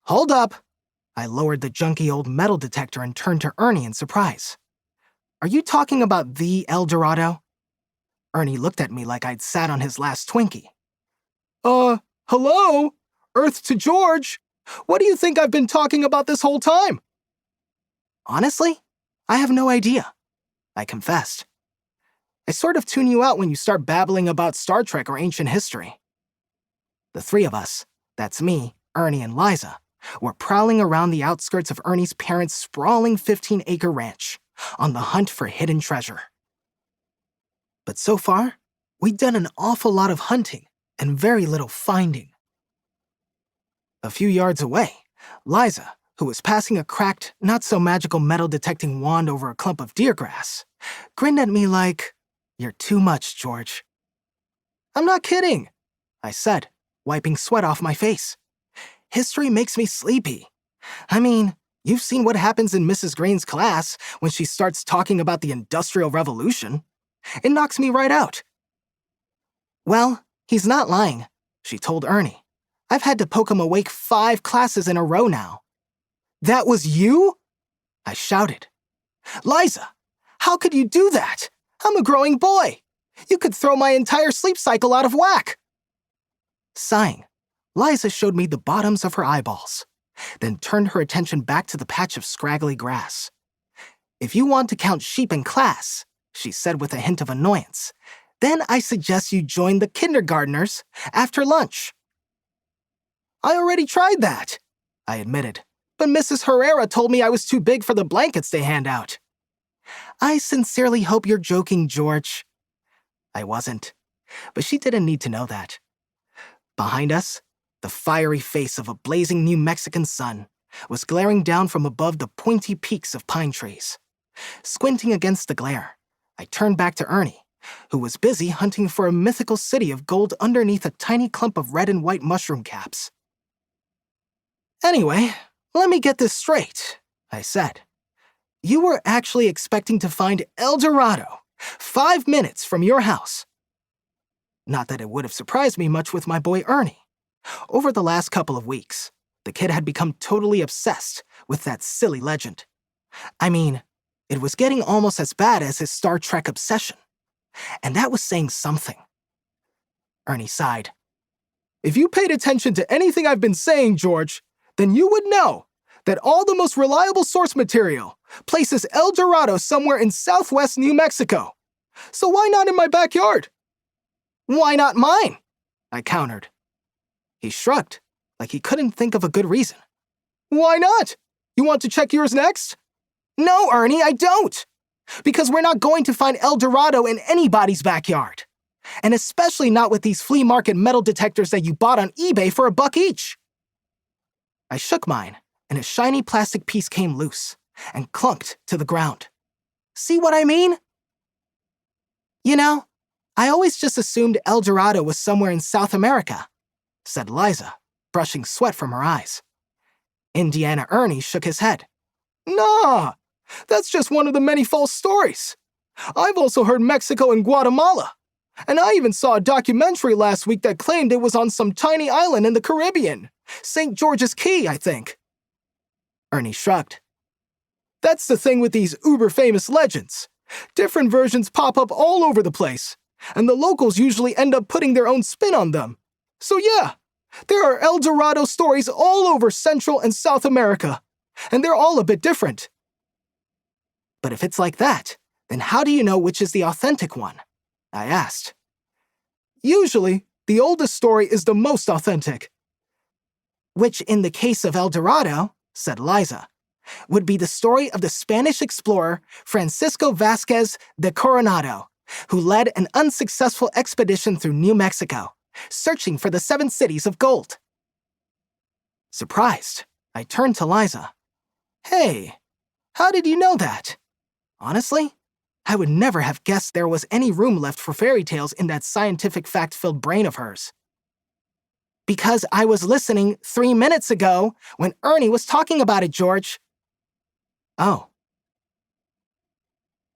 Hold up. I lowered the junky old metal detector and turned to Ernie in surprise. Are you talking about the El Dorado? Ernie looked at me like I'd sat on his last Twinkie. Hello? Earth to George? What do you think I've been talking about this whole time? Honestly, I have no idea, I confessed. I sort of tune you out when you start babbling about Star Trek or ancient history. The three of us, that's me, Ernie, and Liza, were prowling around the outskirts of Ernie's parents' sprawling 15-acre ranch, on the hunt for hidden treasure. But so far, we'd done an awful lot of hunting and very little finding. A few yards away, Liza, who was passing a cracked, not-so-magical metal-detecting wand over a clump of deer grass, grinned at me like, "You're too much, George." "I'm not kidding," I said, wiping sweat off my face. "History makes me sleepy. I mean, you've seen what happens in Mrs. Green's class when she starts talking about the Industrial Revolution. It knocks me right out." "Well, he's not lying," she told Ernie. "I've had to poke him awake 5 classes in a row now." "That was you?" I shouted. "Liza, how could you do that? I'm a growing boy. You could throw my entire sleep cycle out of whack." Sighing, Liza showed me the bottoms of her eyeballs, then turned her attention back to the patch of scraggly grass. "If you want to count sheep in class," she said with a hint of annoyance, "then I suggest you join the kindergartners after lunch." "I already tried that," I admitted, "but Mrs. Herrera told me I was too big for the blankets they hand out." "I sincerely hope you're joking, George." I wasn't, but she didn't need to know that. Behind us, the fiery face of a blazing New Mexican sun was glaring down from above the pointy peaks of pine trees. Squinting against the glare, I turned back to Ernie, who was busy hunting for a mythical city of gold underneath a tiny clump of red and white mushroom caps. "Anyway, let me get this straight," I said. "You were actually expecting to find El Dorado 5 minutes from your house." Not that it would have surprised me much with my boy Ernie. Over the last couple of weeks, the kid had become totally obsessed with that silly legend. I mean, it was getting almost as bad as his Star Trek obsession. And that was saying something. Ernie sighed. "If you paid attention to anything I've been saying, George, then you would know that all the most reliable source material places El Dorado somewhere in southwest New Mexico. So why not in my backyard?" "Why not mine?" I countered. He shrugged, like he couldn't think of a good reason. "Why not? You want to check yours next?" "No, Ernie, I don't. Because we're not going to find El Dorado in anybody's backyard. And especially not with these flea market metal detectors that you bought on eBay for $1 each." I shook mine, and a shiny plastic piece came loose and clunked to the ground. "See what I mean?" "You know, I always just assumed El Dorado was somewhere in South America," said Liza, brushing sweat from her eyes. Indiana Ernie shook his head. "Nah, that's just one of the many false stories. I've also heard Mexico and Guatemala. And I even saw a documentary last week that claimed it was on some tiny island in the Caribbean. St. George's Key, I think." Ernie shrugged. "That's the thing with these uber-famous legends. Different versions pop up all over the place, and the locals usually end up putting their own spin on them. So yeah, there are El Dorado stories all over Central and South America, and they're all a bit different." "But if it's like that, then how do you know which is the authentic one?" I asked. "Usually, the oldest story is the most authentic." "Which, in the case of El Dorado," said Liza, "would be the story of the Spanish explorer Francisco Vázquez de Coronado, who led an unsuccessful expedition through New Mexico, searching for the 7 cities of gold." Surprised, I turned to Liza. "Hey, how did you know that? Honestly, I would never have guessed there was any room left for fairy tales in that scientific fact-filled brain of hers." "Because I was listening 3 minutes ago when Ernie was talking about it, George." "Oh,